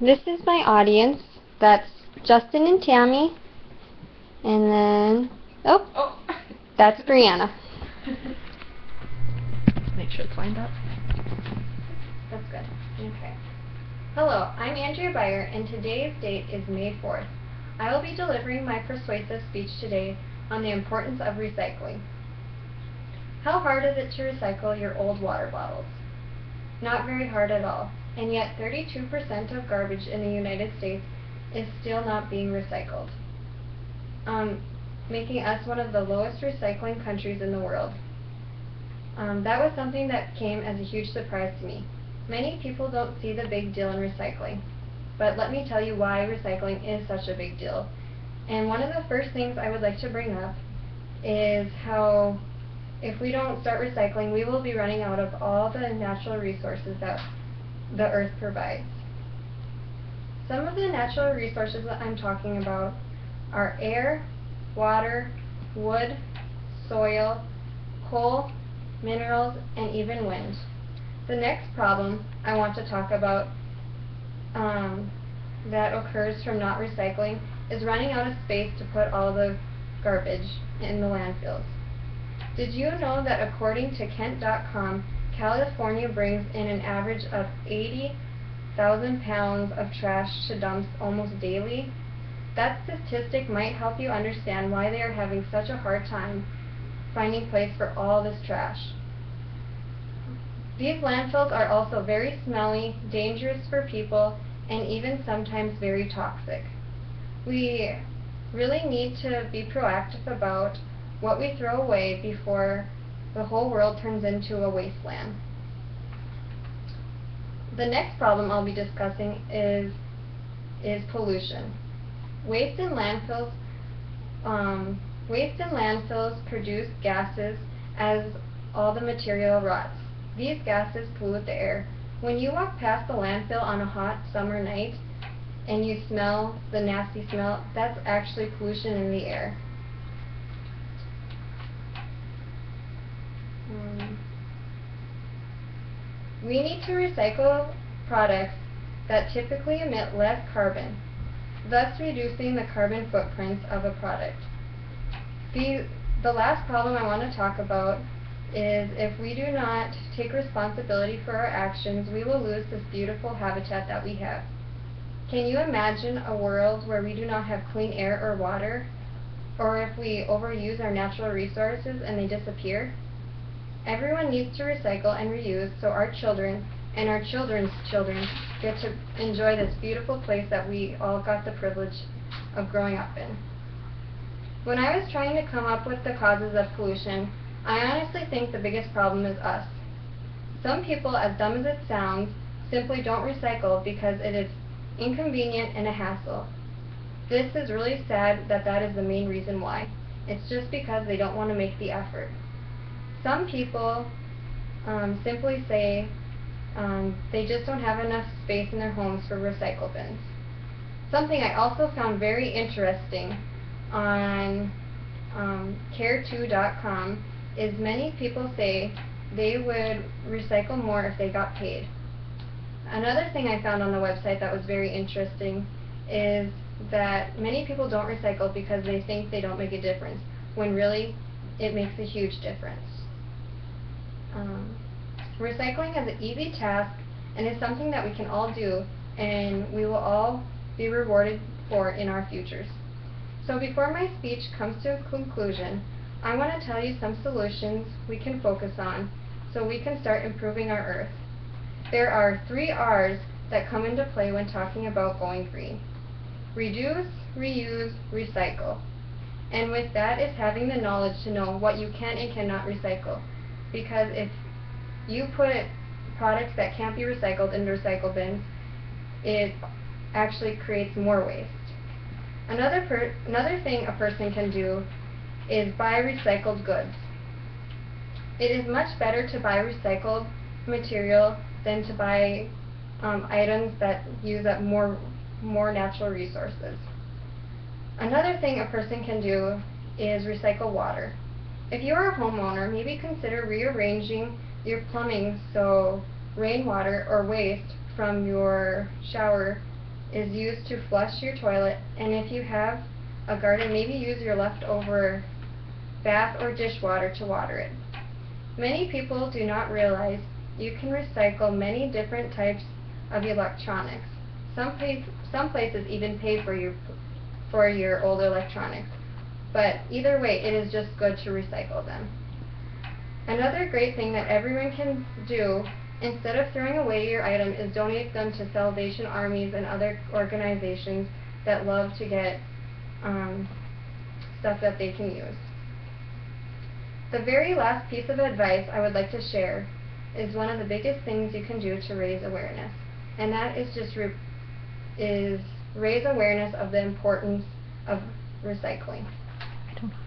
This is my audience. That's Justin and Tammy. And then, Oh. that's Brianna. Make sure it's lined up. That's good. Okay. Hello, I'm Andrea Beyer, and today's date is May 4th. I will be delivering my persuasive speech today on the importance of recycling. How hard is it to recycle your old water bottles? Not very hard at all, and yet 32% of garbage in the United States is still not being recycled, making us one of the lowest recycling countries in the world. That was something that came as a huge surprise to me. Many people don't see the big deal in recycling, but let me tell you why recycling is such a big deal. And one of the first things I would like to bring up is how if we don't start recycling, we will be running out of all the natural resources that the earth provides. Some of the natural resources that I'm talking about are air, water, wood, soil, coal, minerals, and even wind. The next problem I want to talk about that occurs from not recycling is running out of space to put all the garbage in the landfills. Did you know that according to Kent.com, California brings in an average of 80,000 pounds of trash to dumps almost daily? That statistic might help you understand why they are having such a hard time finding place for all this trash. These landfills are also very smelly, dangerous for people, and even sometimes very toxic. We really need to be proactive about what we throw away before the whole world turns into a wasteland. The next problem I'll be discussing is pollution. Waste in landfills produce gases as all the material rots. These gases pollute the air. When you walk past the landfill on a hot summer night and you smell the nasty smell, that's actually pollution in the air. We need to recycle products that typically emit less carbon, thus reducing the carbon footprint of a product. The last problem I want to talk about is if we do not take responsibility for our actions, we will lose this beautiful habitat that we have. Can you imagine a world where we do not have clean air or water, or if we overuse our natural resources and they disappear? Everyone needs to recycle and reuse so our children and our children's children get to enjoy this beautiful place that we all got the privilege of growing up in. When I was trying to come up with the causes of pollution, I honestly think the biggest problem is us. Some people, as dumb as it sounds, simply don't recycle because it is inconvenient and a hassle. This is really sad that is the main reason why. It's just because they don't want to make the effort. Some people simply say they just don't have enough space in their homes for recycle bins. Something I also found very interesting on care2.com is many people say they would recycle more if they got paid. Another thing I found on the website that was very interesting is that many people don't recycle because they think they don't make a difference, when really it makes a huge difference. Recycling is an easy task and is something that we can all do, and we will all be rewarded for in our futures. So before my speech comes to a conclusion, I want to tell you some solutions we can focus on so we can start improving our earth. There are 3 R's that come into play when talking about going green: reduce, reuse, recycle. And with that is having the knowledge to know what you can and cannot recycle. Because if you put products that can't be recycled in recycle bins, it actually creates more waste. Another thing a person can do is buy recycled goods. It is much better to buy recycled material than to buy items that use up more natural resources. Another thing a person can do is recycle water. If you are a homeowner, maybe consider rearranging your plumbing so rainwater or waste from your shower is used to flush your toilet, and if you have a garden, maybe use your leftover bath or dishwater to water it. Many people do not realize you can recycle many different types of electronics. Some places even pay for your old electronics, but either way, it is just good to recycle them. Another great thing that everyone can do instead of throwing away your item is donate them to Salvation Armies and other organizations that love to get stuff that they can use. The very last piece of advice I would like to share is one of the biggest things you can do to raise awareness, and that is just raise awareness of the importance of recycling. I don't know.